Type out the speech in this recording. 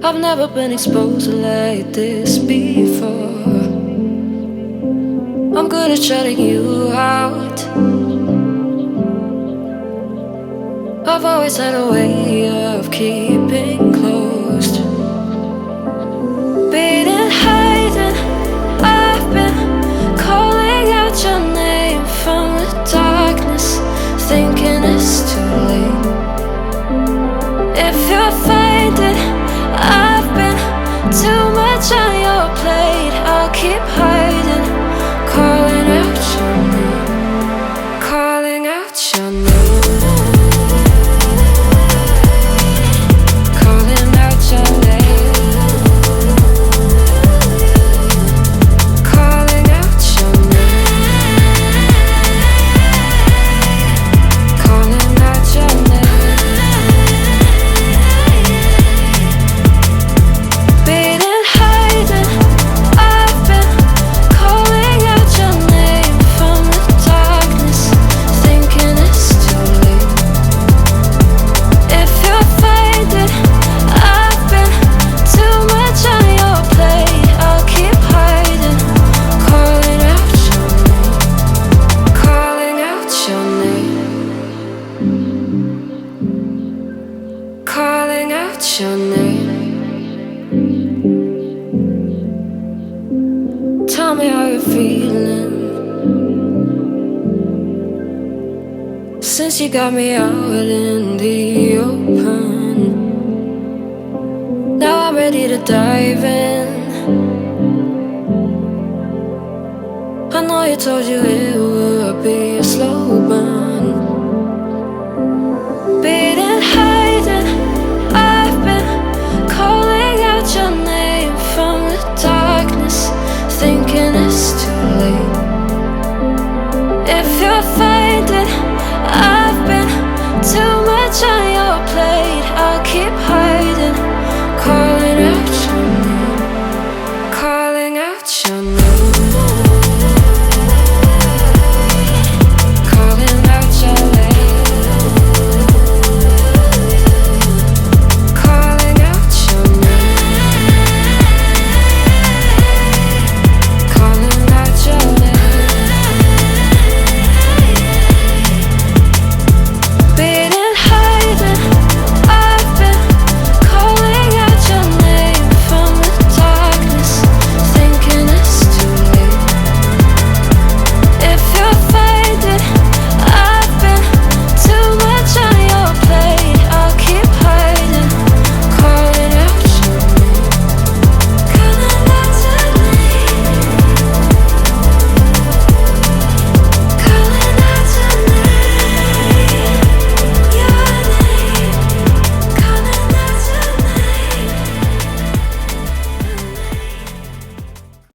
I've never been exposed like this before. I'm good at shutting you out. I've always had a way of keeping closed. Beating, hiding, I've been calling out your name from the darkness, thinking it's too late. If you're finding I've been too much on your plate, I'll keep hiding, calling out your name, calling out your name. Calling out your name. Tell me how you're feeling since you got me out in the open. Now I'm ready to dive in. I know you told you it would be a slow